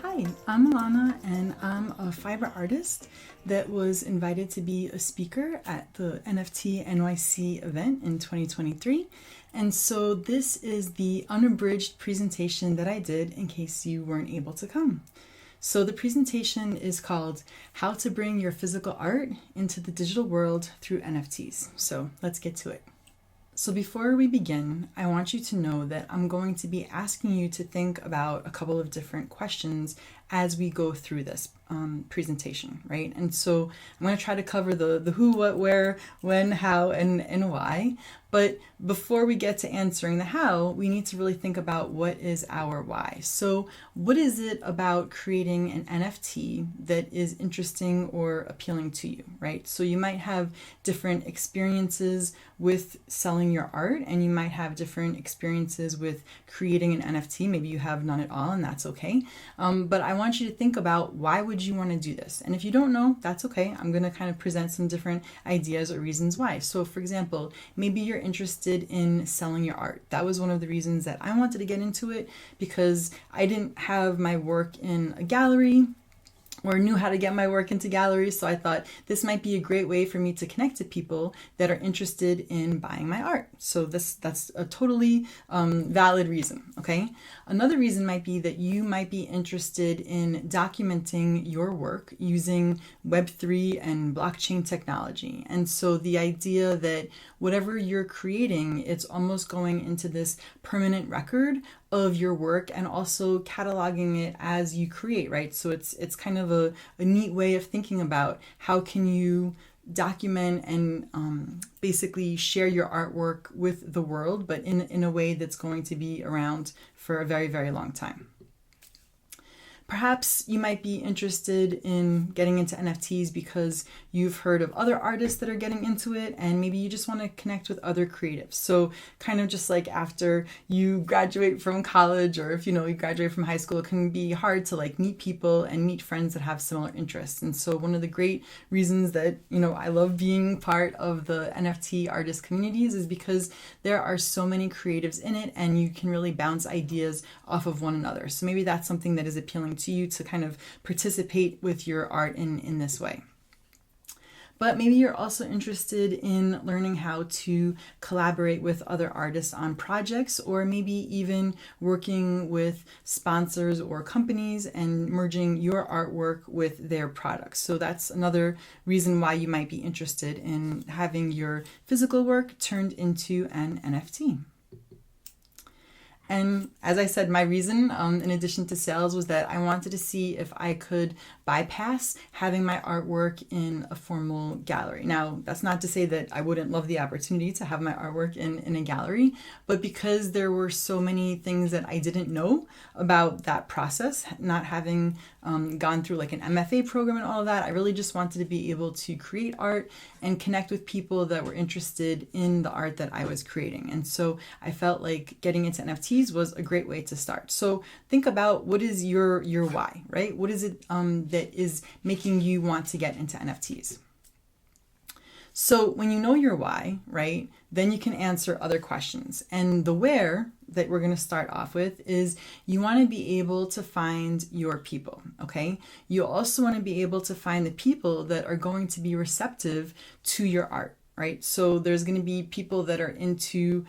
Hi, I'm Alana and I'm a fiber artist that was invited to be a speaker at the NFTNYC event in 2023. And so this is the unabridged presentation that I did in case you weren't able to come. So the presentation is called How to Bring Your Physical Art into the Digital World Through NFTs. So let's get to it. So before we begin, I want you to know that I'm going to be asking you to think about a couple of different questions as we go through this presentation, right? And so I'm going to try to cover the who, what, where, when, how, and why. But before we get to answering the how, we need to really think about what is our why. So what is it about creating an NFT that is interesting or appealing to you, right? So you might have different experiences with selling your art, and you might have different experiences with creating an NFT. Maybe you have none at all, and that's okay. But I want you to think about, why would you want to do this? And if you don't know, that's okay. I'm going to kind of present some different ideas or reasons why. So for example, maybe you're interested in selling your art. That was one of the reasons that I wanted to get into it, because I didn't have my work in a gallery or knew how to get my work into galleries. So I thought this might be a great way for me to connect to people that are interested in buying my art. So that's a totally valid reason, okay? Another reason might be that you might be interested in documenting your work using Web3 and blockchain technology. And so the idea that whatever you're creating, it's almost going into this permanent record of your work and also cataloging it as you create, right? So it's kind of a neat way of thinking about how can you document and basically share your artwork with the world, but in a way that's going to be around for a very, very long time. Perhaps you might be interested in getting into NFTs because you've heard of other artists that are getting into it, and maybe you just want to connect with other creatives. So kind of just like after you graduate from college, or if you graduate from high school, it can be hard to meet people and meet friends that have similar interests. And so one of the great reasons that I love being part of the NFT artist communities is because there are so many creatives in it, and you can really bounce ideas off of one another. So maybe that's something that is appealing to you, to kind of participate with your art in this way. But maybe you're also interested in learning how to collaborate with other artists on projects, or maybe even working with sponsors or companies and merging your artwork with their products. So that's another reason why you might be interested in having your physical work turned into an NFT. And as I said, my reason, in addition to sales, was that I wanted to see if I could bypass having my artwork in a formal gallery. Now, that's not to say that I wouldn't love the opportunity to have my artwork in a gallery, but because there were so many things that I didn't know about that process, not having gone through an MFA program and all of that, I really just wanted to be able to create art and connect with people that were interested in the art that I was creating. And so I felt like getting into NFTs was a great way to start. So think about, what is your why, right? What is it that is making you want to get into NFTs? So when you know your why, right, then you can answer other questions. And the where that we're going to start off with is, you want to be able to find your people, okay? You also want to be able to find the people that are going to be receptive to your art. Right? So there's going to be people that are into,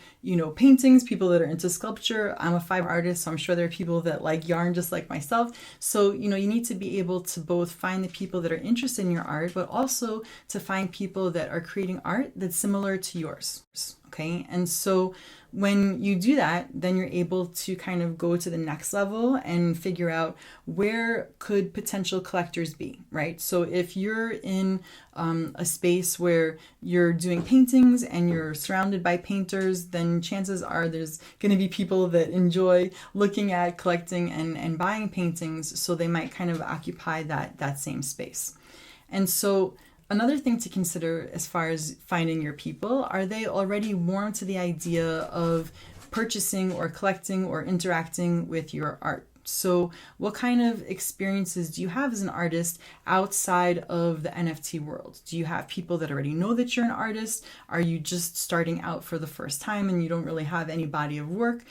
paintings, people that are into sculpture. I'm a fiber artist, so I'm sure there are people that like yarn just like myself. So, you need to be able to both find the people that are interested in your art, but also to find people that are creating art that's similar to yours. Okay. And so when you do that, then you're able to kind of go to the next level and figure out, where could potential collectors be, right? So if you're in a space where you're doing paintings and you're surrounded by painters, then chances are there's going to be people that enjoy looking at, collecting, and buying paintings. So they might kind of occupy that same space. And so another thing to consider as far as finding your people, are they already warm to the idea of purchasing or collecting or interacting with your art? So what kind of experiences do you have as an artist outside of the NFT world? Do you have people that already know that you're an artist? Are you just starting out for the first time and you don't really have any body of work?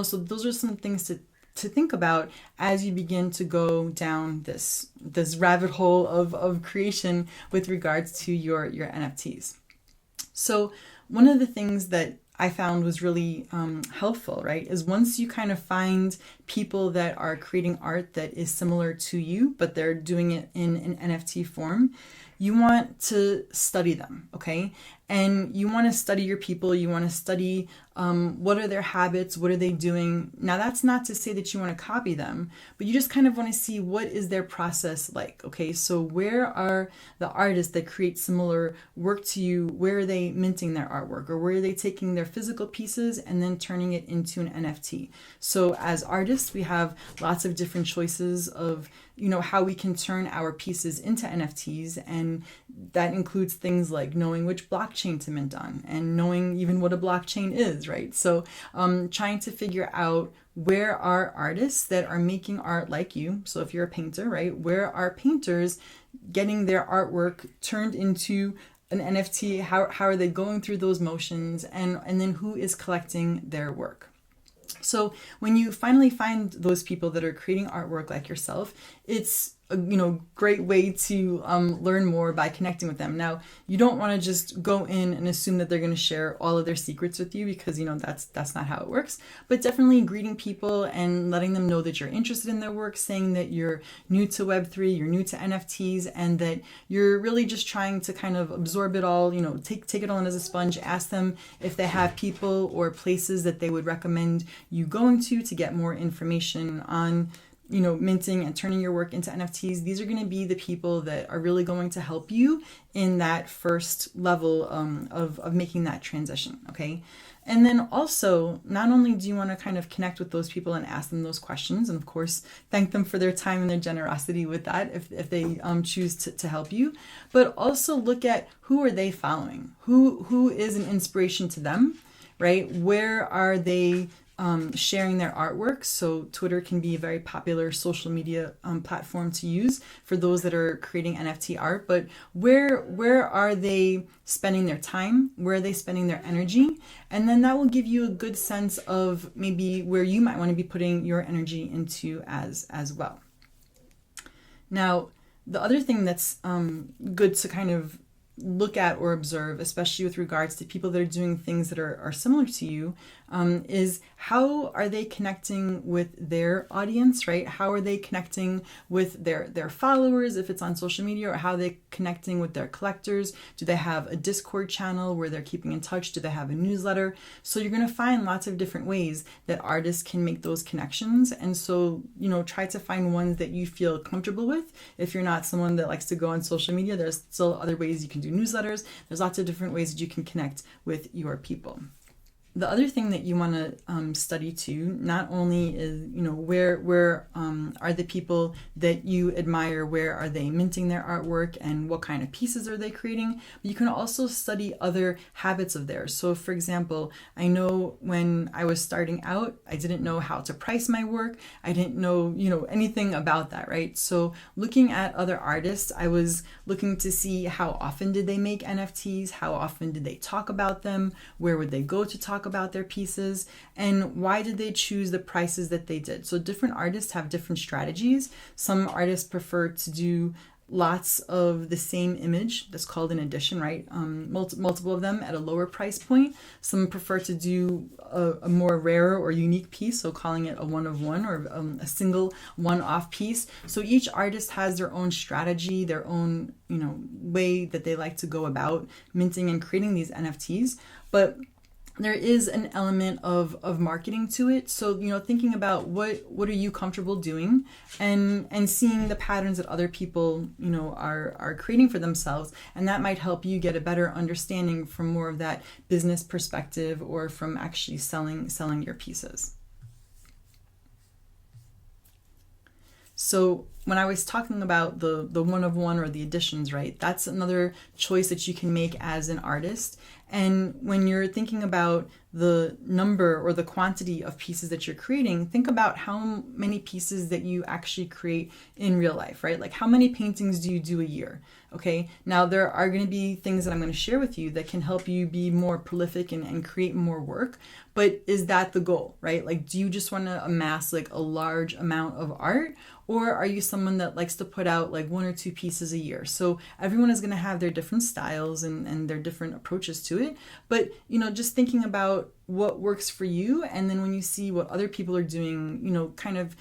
So those are some things to think about as you begin to go down this rabbit hole of creation with regards to your NFTs. So one of the things that I found was really helpful, right, is once you kind of find people that are creating art that is similar to you, but they're doing it in an NFT form, you want to study them, okay? And you want to study your people. You want to study what are their habits, what are they doing. Now, that's not to say that you want to copy them, but you just kind of want to see what is their process like, okay? So where are the artists that create similar work to you, where are they minting their artwork, or where are they taking their physical pieces and then turning it into an NFT? So as artists, we have lots of different choices of how we can turn our pieces into NFTs, and that includes things like knowing which blockchain to mint on and knowing even what a blockchain is, right? So trying to figure out where are artists that are making art like you. So if you're a painter, right, where are painters getting their artwork turned into an NFT? How are they going through those motions, and then who is collecting their work? So when you finally find those people that are creating artwork like yourself, it's a great way to learn more by connecting with them. Now, you don't want to just go in and assume that they're going to share all of their secrets with you, because that's not how it works. But definitely greeting people and letting them know that you're interested in their work, saying that you're new to Web3, you're new to NFTs, and that you're really just trying to kind of absorb it all. Take it all in as a sponge. Ask them if they have people or places that they would recommend you going to get more information on minting and turning your work into NFTs. These are going to be the people that are really going to help you in that first level of making that transition, okay? And then also, not only do you want to kind of connect with those people and ask them those questions, and of course, thank them for their time and their generosity with that if they choose to help you, but also look at who are they following? Who is an inspiration to them, right? Where are they sharing their artwork? So Twitter can be a very popular social media platform to use for those that are creating NFT art, but where are they spending their time? Where are they spending their energy? And then that will give you a good sense of maybe where you might want to be putting your energy into as well. Now, the other thing that's good to kind of look at or observe, especially with regards to people that are doing things that are similar to you, is how are they connecting with their audience, right? How are they connecting with their followers if it's on social media, or how are they connecting with their collectors? Do they have a Discord channel where they're keeping in touch? Do they have a newsletter? So you're going to find lots of different ways that artists can make those connections. And so, try to find ones that you feel comfortable with. If you're not someone that likes to go on social media, there's still other ways you can do newsletters. There's lots of different ways that you can connect with your people. The other thing that you want to study too, not only is, where are the people that you admire, where are they minting their artwork, and what kind of pieces are they creating, but you can also study other habits of theirs. So for example, I know when I was starting out, I didn't know how to price my work. I didn't know, anything about that, right? So looking at other artists, I was looking to see how often did they make NFTs, how often did they talk about them, where would they go to talk about their pieces, and why did they choose the prices that they did. So different artists have different strategies. Some artists prefer to do lots of the same image, that's called an edition, right? Multiple of them at a lower price point. Some prefer to do a more rare or unique piece, so calling it a one of one, or a single one-off piece. So each artist has their own strategy, their own way that they like to go about minting and creating these NFTs. But there is an element of marketing to it. So, thinking about what are you comfortable doing, and seeing the patterns that other people, are creating for themselves. And that might help you get a better understanding from more of that business perspective, or from actually selling your pieces. So when I was talking about the one of one or the editions, right? That's another choice that you can make as an artist. And when you're thinking about the number or the quantity of pieces that you're creating, think about how many pieces that you actually create in real life, right? Like how many paintings do you do a year? Okay, now there are going to be things that I'm going to share with you that can help you be more prolific and create more work. But is that the goal, right? Like, do you just want to amass like a large amount of art? Or are you someone that likes to put out like 1 or 2 pieces a year? So everyone is going to have their different styles and their different approaches to it. But, just thinking about what works for you. And then when you see what other people are doing, kind of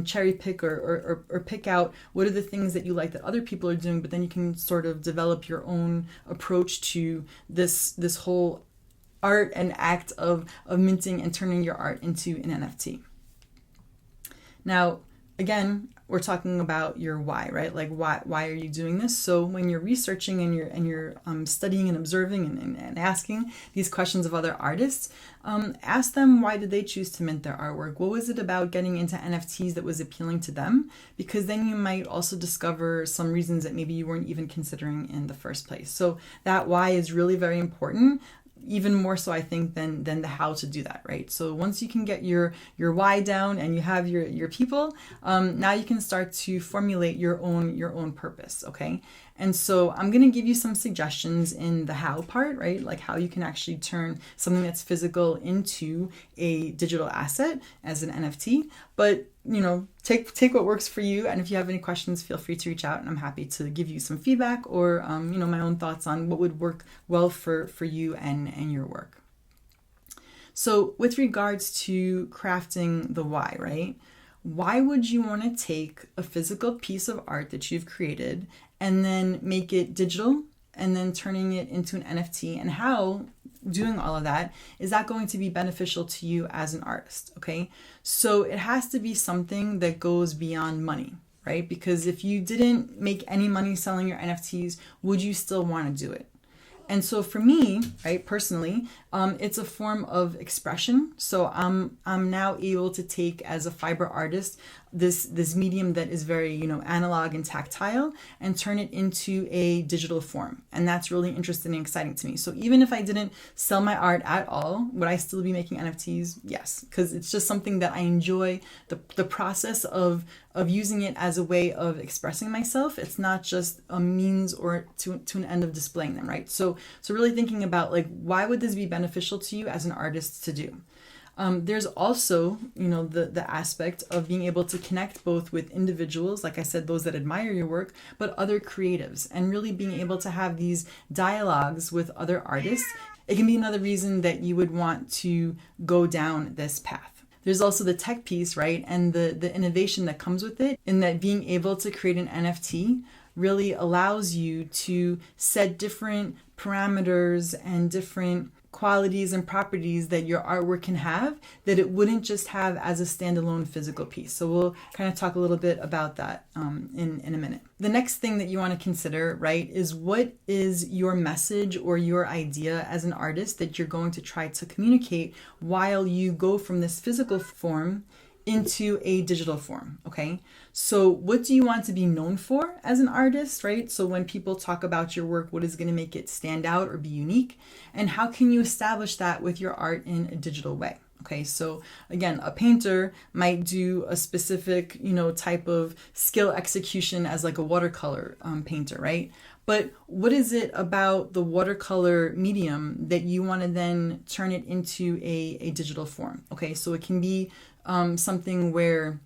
cherry pick or pick out what are the things that you like that other people are doing. But then you can sort of develop your own approach to this whole art and act of minting and turning your art into an NFT. Now, again, we're talking about your why, right? Like why are you doing this? So when you're researching and you're studying and observing and asking these questions of other artists, ask them why did they choose to mint their artwork? What was it about getting into NFTs that was appealing to them? Because then you might also discover some reasons that maybe you weren't even considering in the first place. So that why is really very important. Even more so, I think, than the how to do that, right? So once you can get your why down and you have your people, now you can start to formulate your own purpose, okay? And so I'm going to give you some suggestions in the how part, right? Like how you can actually turn something that's physical into a digital asset as an NFT. But, take what works for you. And if you have any questions, feel free to reach out and I'm happy to give you some feedback or, my own thoughts on what would work well for you and your work. So with regards to crafting the why, right? Why would you want to take a physical piece of art that you've created and then make it digital and then turning it into an NFT? And how doing all of that, is that going to be beneficial to you as an artist? Okay, so it has to be something that goes beyond money, right? Because if you didn't make any money selling your NFTs, would you still want to do it? And so for me, right, personally, it's a form of expression. So I'm now able to take as a fiber artist this medium that is very, analog and tactile and turn it into a digital form. And that's really interesting and exciting to me. So even if I didn't sell my art at all, would I still be making NFTs? Yes, because it's just something that I enjoy, the process of using it as a way of expressing myself. It's not just a means or to an end of displaying them, right? So really thinking about like, why would this be beneficial to you as an artist to do? There's also, the aspect of being able to connect both with individuals, like I said, those that admire your work, but other creatives, and really being able to have these dialogues with other artists. It can be another reason that you would want to go down this path. There's also the tech piece, right? And the innovation that comes with it, in that being able to create an NFT really allows you to set different parameters and different qualities and properties that your artwork can have that it wouldn't just have as a standalone physical piece. So we'll kind of talk a little bit about that in a minute. The next thing that you want to consider, right, is what is your message or your idea as an artist that you're going to try to communicate while you go from this physical form into a digital form, okay? So what do you want to be known for as an artist, right? So when people talk about your work, what is going to make it stand out or be unique? And how can you establish that with your art in a digital way? Okay, so again, a painter might do a specific, type of skill execution as like a watercolor painter, right? But what is it about the watercolor medium that you want to then turn it into a digital form? Okay, so it can be something where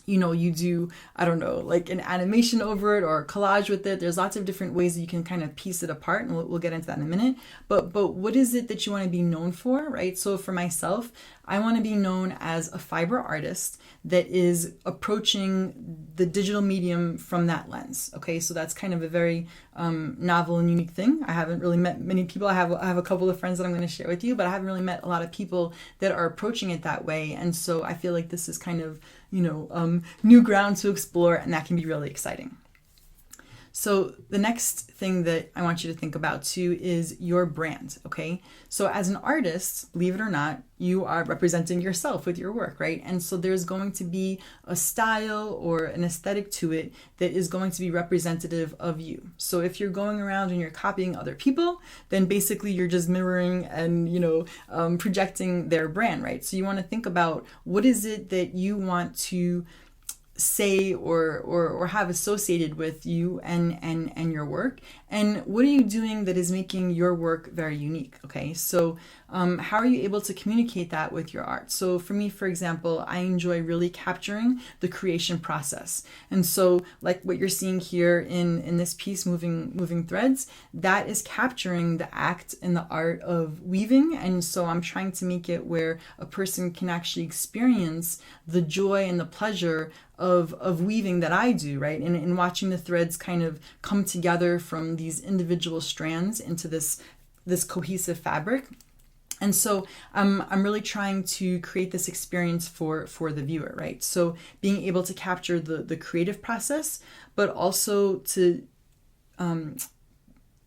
you do, I don't know, like an animation over it or a collage with it. There's lots of different ways that you can kind of piece it apart, and we'll get into that in a minute. But what is it that you want to be known for, right? So for myself, I want to be known as a fiber artist that is approaching the digital medium from that lens. Okay, so that's kind of a very novel and unique thing. I haven't really met many people. I have a couple of friends that I'm going to share with you, but I haven't really met a lot of people that are approaching it that way. And so I feel like this is kind of new ground to explore, and that can be really exciting. So the next thing that I want you to think about too is your brand, okay? So as an artist, believe it or not, you are representing yourself with your work, right? And so there's going to be a style or an aesthetic to it that is going to be representative of you. So if you're going around and you're copying other people, then basically you're just mirroring and, projecting their brand, right? So you want to think about what is it that you want to say or have associated with you and your work, and what are you doing that is making your work very unique. Okay, so how are you able to communicate that with your art? So for me, for example, I enjoy really capturing the creation process, and so like what you're seeing here in this piece, moving threads, that is capturing the act and the art of weaving. And so I'm trying to make it where a person can actually experience the joy and the pleasure of weaving that I do, right? And watching the threads kind of come together from these individual strands into this cohesive fabric. And so I'm really trying to create this experience for the viewer, right? So being able to capture the creative process, but also to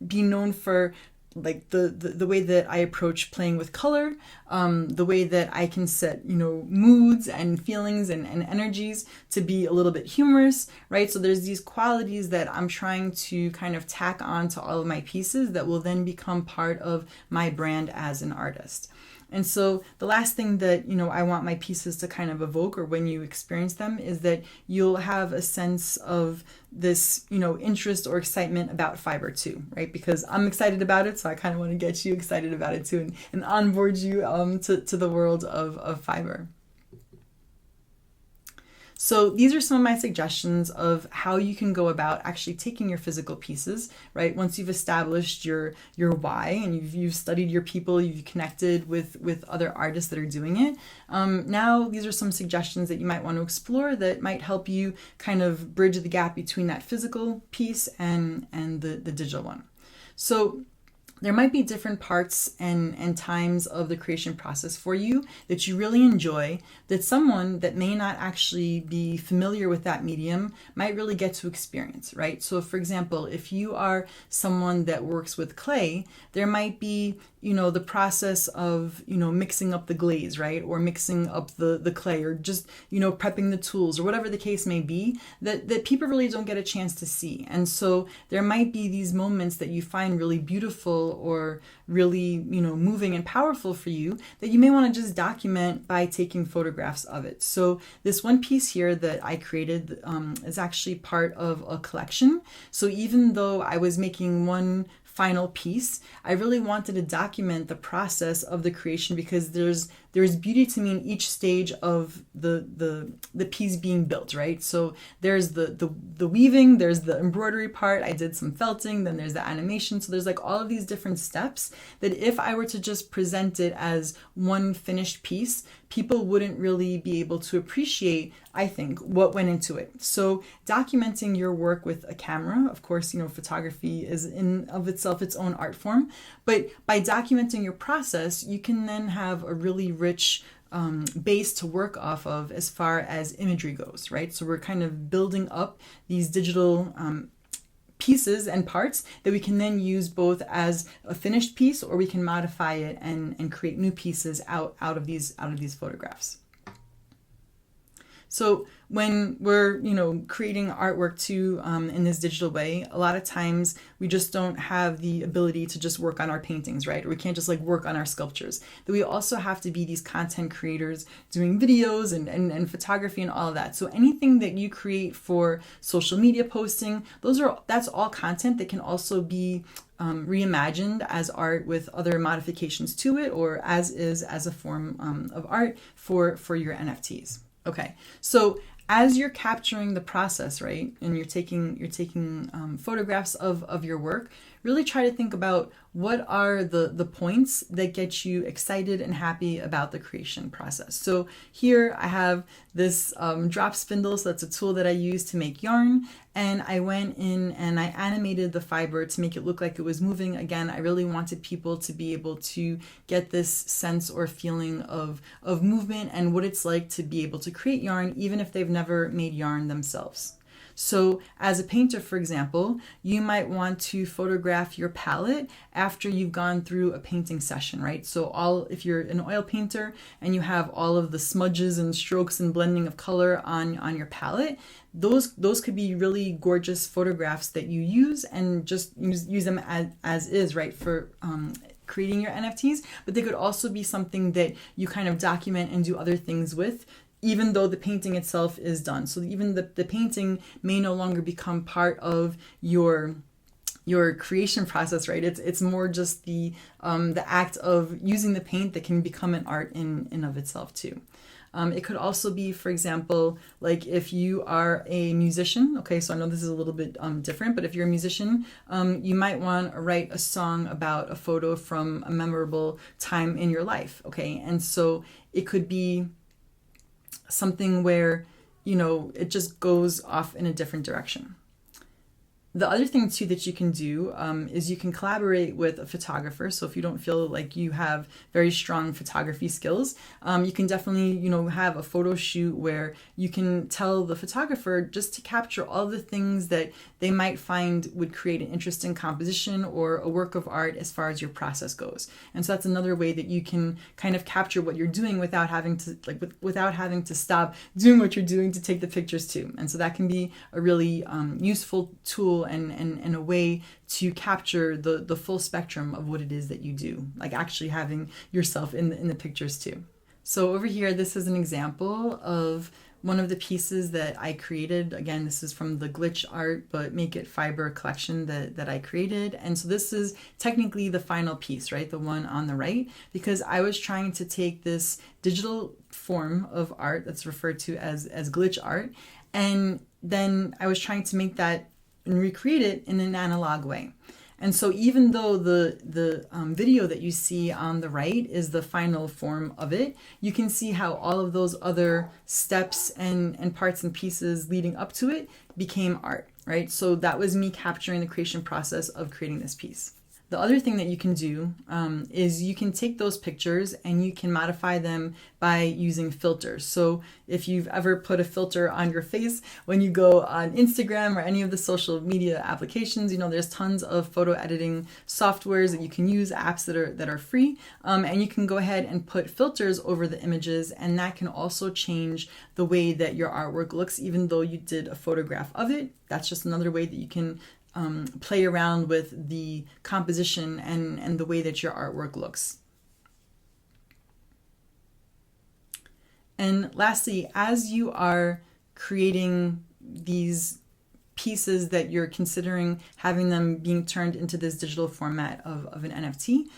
be known for like the way that I approach playing with color, the way that I can set, moods and feelings and energies to be a little bit humorous, right? So there's these qualities that I'm trying to kind of tack on to all of my pieces that will then become part of my brand as an artist. And so the last thing that, I want my pieces to kind of evoke, or when you experience them, is that you'll have a sense of this, interest or excitement about fiber too, right? Because I'm excited about it, so I kind of want to get you excited about it too and onboard you to the world of fiber. So these are some of my suggestions of how you can go about actually taking your physical pieces, right? Once you've established your why and you've studied your people, you've connected with other artists that are doing it. Now these are some suggestions that you might want to explore that might help you kind of bridge the gap between that physical piece and the digital one. So there might be different parts and times of the creation process for you that you really enjoy, that someone that may not actually be familiar with that medium might really get to experience, right? So for example, if you are someone that works with clay, there might be, the process of, mixing up the glaze, right? Or mixing up the clay, or just, prepping the tools, or whatever the case may be, that people really don't get a chance to see. And so there might be these moments that you find really beautiful or really, moving and powerful for you that you may want to just document by taking photographs of it. So this one piece here that I created is actually part of a collection. So even though I was making one final piece, I really wanted to document the process of the creation, because there's beauty to me in each stage of the piece being built, right? So there's the weaving, there's the embroidery part, I did some felting, then there's the animation. So there's like all of these different steps that if I were to just present it as one finished piece, people wouldn't really be able to appreciate, I think, what went into it. So documenting your work with a camera, of course, photography is in of itself its own art form, but by documenting your process, you can then have a really rich base to work off of as far as imagery goes, right? So we're kind of building up these digital pieces and parts that we can then use both as a finished piece, or we can modify it and create new pieces out of these photographs. So when we're, creating artwork too in this digital way, a lot of times we just don't have the ability to just work on our paintings, right? Or we can't just like work on our sculptures. That we also have to be these content creators doing videos and photography and all of that. So anything that you create for social media posting, that's all content that can also be reimagined as art with other modifications to it, or as a form of art for your NFTs. Okay, so as you're capturing the process, right, and you're taking photographs of your work, really try to think about what are the points that get you excited and happy about the creation process. So here I have this drop spindle, so that's a tool that I use to make yarn, and I went in and I animated the fiber to make it look like it was moving. Again, I really wanted people to be able to get this sense or feeling of movement and what it's like to be able to create yarn, even if they've never made yarn themselves. So as a painter, for example, you might want to photograph your palette after you've gone through a painting session, right? So if you're an oil painter and you have all of the smudges and strokes and blending of color on your palette, those could be really gorgeous photographs that you use and just use them as is, right, for creating your NFTs. But they could also be something that you kind of document and do other things with, even though the painting itself is done. So even the painting may no longer become part of your creation process, right? It's more just the act of using the paint that can become an art in of itself too. It could also be, for example, like if you are a musician, okay, so I know this is a little bit different, but if you're a musician, you might want to write a song about a photo from a memorable time in your life, okay? And so it could be something where, it just goes off in a different direction. The other thing too that you can do is you can collaborate with a photographer. So if you don't feel like you have very strong photography skills, you can definitely, have a photo shoot where you can tell the photographer just to capture all the things that they might find would create an interesting composition or a work of art as far as your process goes. And so that's another way that you can kind of capture what you're doing without having to stop doing what you're doing to take the pictures too. And so that can be a really useful tool and a way to capture the full spectrum of what it is that you do, like actually having yourself in the pictures too. So over here, this is an example of one of the pieces that I created. Again, this is from the Glitch Art but Make It Fiber collection that I created. And so this is technically the final piece, right? The one on the right, because I was trying to take this digital form of art that's referred to as glitch art, and then I was trying to make that and recreate it in an analog way. And so even though the video that you see on the right is the final form of it, you can see how all of those other steps and parts and pieces leading up to it became art, right? So that was me capturing the creation process of creating this piece. The other thing that you can do is you can take those pictures and you can modify them by using filters. So if you've ever put a filter on your face when you go on Instagram or any of the social media applications, there's tons of photo editing softwares that you can use, apps that are free, and you can go ahead and put filters over the images, and that can also change the way that your artwork looks, even though you did a photograph of it. That's just another way that you can play around with the composition and the way that your artwork looks. And lastly, as you are creating these pieces that you're considering having them being turned into this digital format of an NFT,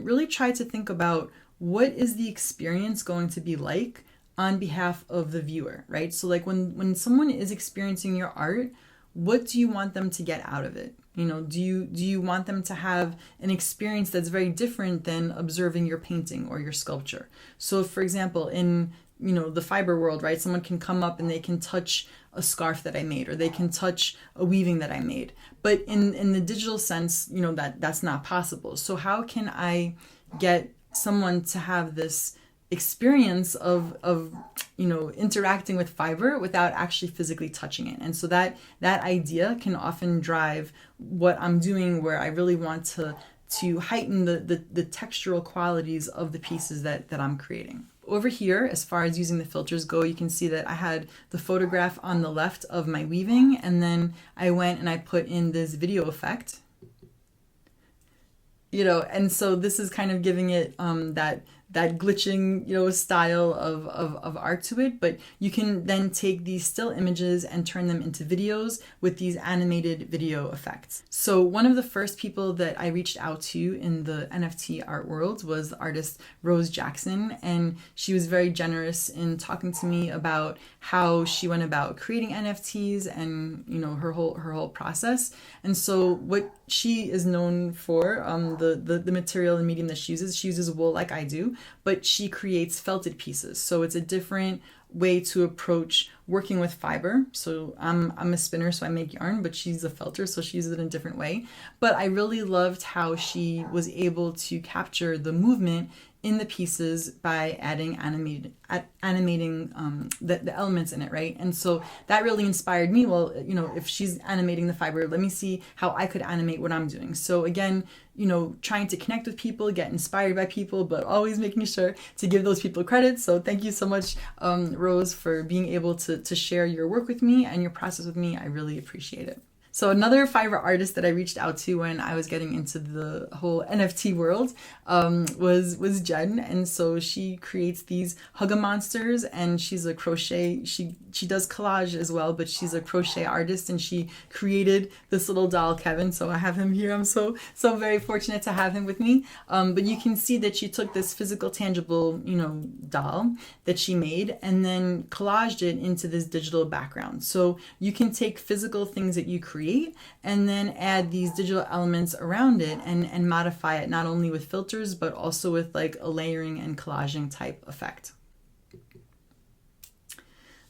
really try to think about what is the experience going to be like on behalf of the viewer, right? So like when someone is experiencing your art, what do you want them to get out of it? Do you want them to have an experience that's very different than observing your painting or your sculpture? So for example, in the fiber world, right, someone can come up and they can touch a scarf that I made, or they can touch a weaving that I made. But in the digital sense, that's not possible. So how can I get someone to have this experience of interacting with fiber without actually physically touching it? And so that idea can often drive what I'm doing, where I really want to heighten the textural qualities of the pieces that I'm creating. Over here, as far as using the filters go, you can see that I had the photograph on the left of my weaving, and then I went and I put in this video effect, and so this is kind of giving it that glitching, style of art to it. But you can then take these still images and turn them into videos with these animated video effects. So one of the first people that I reached out to in the NFT art world was the artist Rose Jackson, and she was very generous in talking to me about how she went about creating NFTs and her whole process. And so what she is known for, the material and medium that she uses wool like I do, but she creates felted pieces. So it's a different way to approach working with fiber. So I'm a spinner, so I make yarn, but she's a felter, so she uses it in a different way. But I really loved how she was able to capture the movement in the pieces by adding animating the elements in it, right? And so that really inspired me. Well, if she's animating the fiber, let me see how I could animate what I'm doing. So again, trying to connect with people, get inspired by people, but always making sure to give those people credit. So thank you so much, Rose, for being able to share your work with me and your process with me. I really appreciate it. So another fiber artist that I reached out to when I was getting into the whole NFT world was Jen. And so she creates these Hugga monsters, and she's a crochet. She does collage as well, but she's a crochet artist, and she created this little doll, Kevin. So I have him here. I'm so very fortunate to have him with me. But you can see that she took this physical, tangible, doll that she made and then collaged it into this digital background. So you can take physical things that you create and then add these digital elements around it and modify it, not only with filters but also with like a layering and collaging type effect.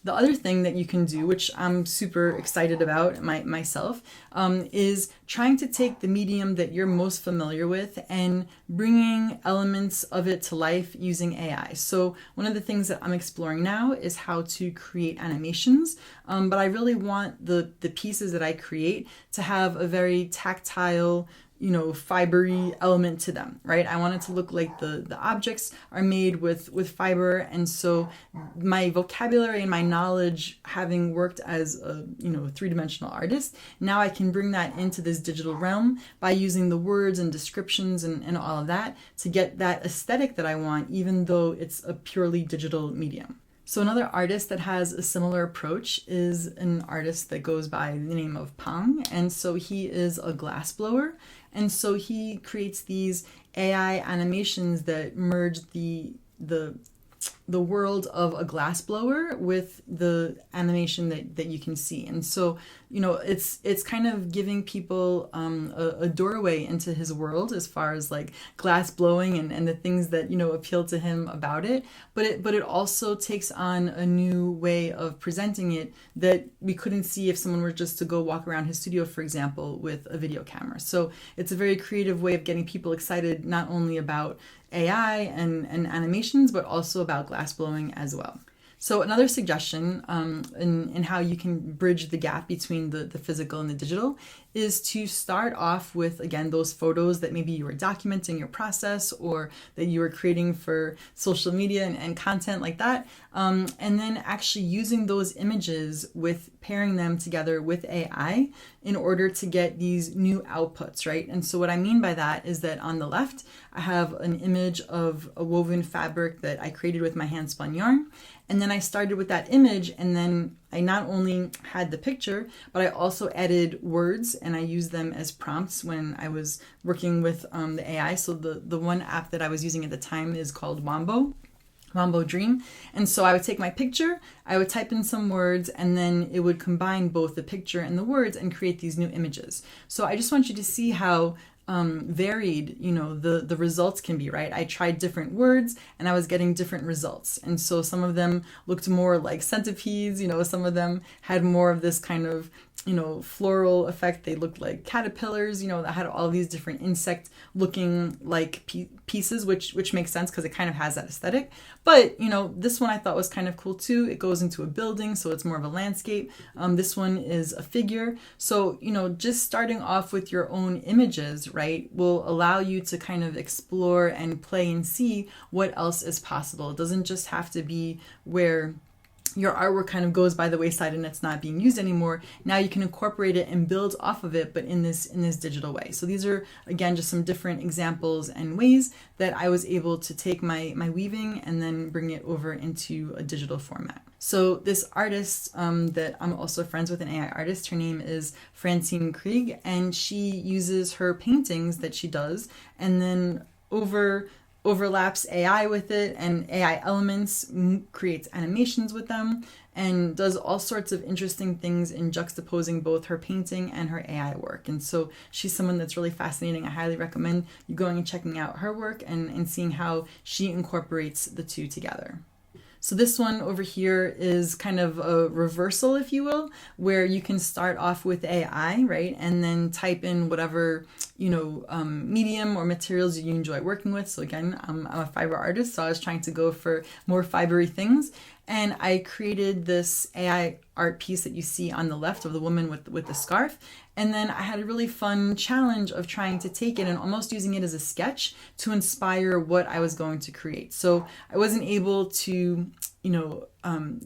The other thing that you can do, which I'm super excited about myself, is trying to take the medium that you're most familiar with and bringing elements of it to life using AI. So one of the things that I'm exploring now is how to create animations, but I really want the pieces that I create to have a very tactile, fibery element to them, right? I want it to look like the objects are made with fiber. And so my vocabulary and my knowledge, having worked as a, three-dimensional artist, now I can bring that into this digital realm by using the words and descriptions and all of that to get that aesthetic that I want, even though it's a purely digital medium. So another artist that has a similar approach is an artist that goes by the name of Pong. And so he is a glassblower. And so he creates these AI animations that merge the world of a glassblower with the animation that you can see. And so, it's kind of giving people a doorway into his world as far as like glass blowing and the things that, appeal to him about it. But it also takes on a new way of presenting it that we couldn't see if someone were just to go walk around his studio, for example, with a video camera. So it's a very creative way of getting people excited, not only about AI and animations, but also about glass blowing as well. So another suggestion in how you can bridge the gap between the physical and the digital is to start off with, again, those photos that maybe you were documenting your process or that you were creating for social media and content like that. And then actually using those images with pairing them together with AI in order to get these new outputs, right? And so what I mean by that is that on the left, I have an image of a woven fabric that I created with my hand spun yarn. And then I started with that image, and then I not only had the picture, but I also added words, and I used them as prompts when I was working with the AI. So the one app that I was using at the time is called Wombo Dream. And so I would take my picture, I would type in some words, and then it would combine both the picture and the words and create these new images. So I just want you to see how varied, the results can be, right? I tried different words and I was getting different results. And so some of them looked more like centipedes, some of them had more of this kind of, floral effect. They looked like caterpillars, that had all these different insect looking like pieces, which makes sense because it kind of has that aesthetic. But, this one I thought was kind of cool too. It goes into a building, so it's more of a landscape. This one is a figure. So, just starting off with your own images, right, will allow you to kind of explore and play and see what else is possible. It doesn't just have to be where your artwork kind of goes by the wayside and it's not being used anymore. Now you can incorporate it and build off of it, but in this digital way. So these are, again, just some different examples and ways that I was able to take my weaving and then bring it over into a digital format. So this artist that I'm also friends with, an AI artist, her name is Francine Krieg, and she uses her paintings that she does and then overlaps AI with it, and AI elements, creates animations with them, and does all sorts of interesting things in juxtaposing both her painting and her AI work. And so she's someone that's really fascinating. I highly recommend you going and checking out her work and seeing how she incorporates the two together. So this one over here is kind of a reversal, if you will, where you can start off with AI, right? And then type in whatever, medium or materials you enjoy working with. So again, I'm a fiber artist, so I was trying to go for more fibery things. And I created this AI art piece that you see on the left of the woman with the scarf. And then I had a really fun challenge of trying to take it and almost using it as a sketch to inspire what I was going to create. So I wasn't able to,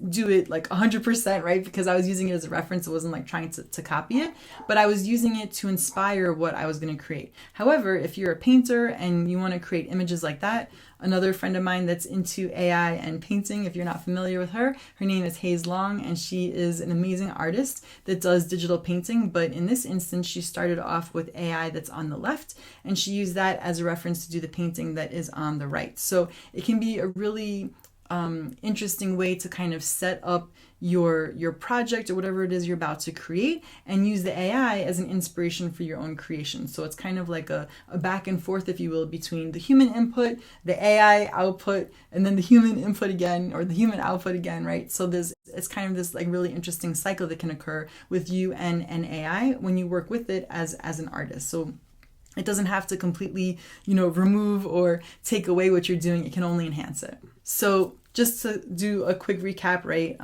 do it like 100%, right? Because I was using it as a reference. It wasn't like trying to copy it, but I was using it to inspire what I was going to create. However, if you're a painter and you want to create images like that, another friend of mine that's into AI and painting, if you're not familiar with her name is Hayes Long, and she is an amazing artist that does digital painting. But in this instance, she started off with AI that's on the left, and she used that as a reference to do the painting that is on the right. So it can be a really interesting way to kind of set up your project or whatever it is you're about to create, and use the AI as an inspiration for your own creation. So it's kind of like a back and forth, if you will, between the human input, the AI output, and then the human input again, or the human output again, right? So it's kind of this like really interesting cycle that can occur with you and AI when you work with it as an artist. So it doesn't have to completely, remove or take away what you're doing. It can only enhance it. So just to do a quick recap, right,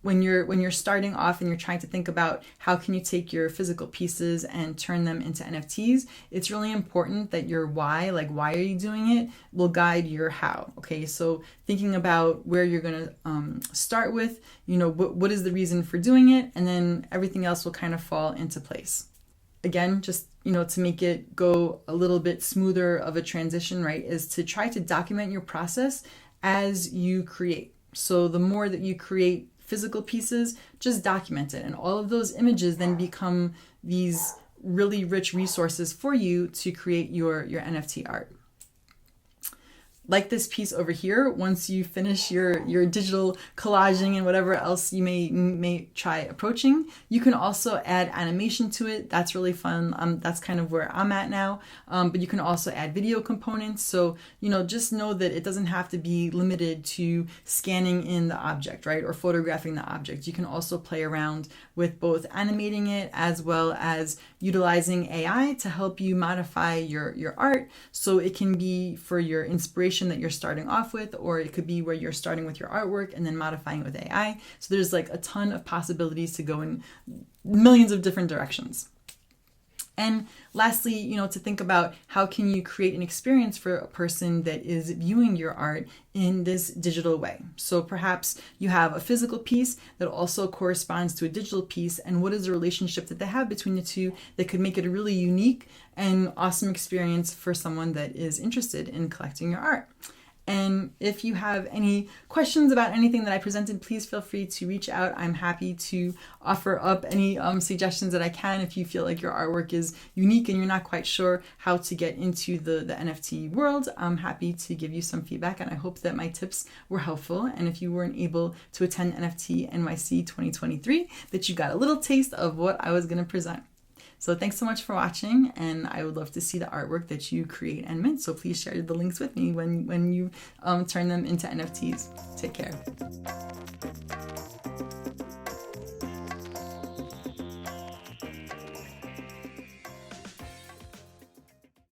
when you're starting off and you're trying to think about how can you take your physical pieces and turn them into NFTs, it's really important that your why, like why are you doing it, will guide your how. Okay, so thinking about where you're going to start with, what is the reason for doing it, and then everything else will kind of fall into place. Again, just to make it go a little bit smoother of a transition, right, is to try to document your process as you create. So the more that you create physical pieces, just document it. And all of those images then become these really rich resources for you to create your NFT art. Like this piece over here, once you finish your digital collaging and whatever else you may try approaching, you can also add animation to it. That's really fun. That's kind of where I'm at now. But you can also add video components. So, just know that it doesn't have to be limited to scanning in the object, right? Or photographing the object. You can also play around with both animating it as well as utilizing AI to help you modify your art. So it can be for your inspiration that you're starting off with, or it could be where you're starting with your artwork and then modifying it with AI. So there's like a ton of possibilities to go in millions of different directions. And lastly, to think about how can you create an experience for a person that is viewing your art in this digital way. So perhaps you have a physical piece that also corresponds to a digital piece, and what is the relationship that they have between the two that could make it a really unique and awesome experience for someone that is interested in collecting your art. And if you have any questions about anything that I presented, please feel free to reach out. I'm happy to offer up any suggestions that I can. If you feel like your artwork is unique and you're not quite sure how to get into the NFT world, I'm happy to give you some feedback, and I hope that my tips were helpful. And if you weren't able to attend NFTNYC 2023, that you got a little taste of what I was going to present. So thanks so much for watching, and I would love to see the artwork that you create and mint. So please share the links with me when you turn them into NFTs. Take care.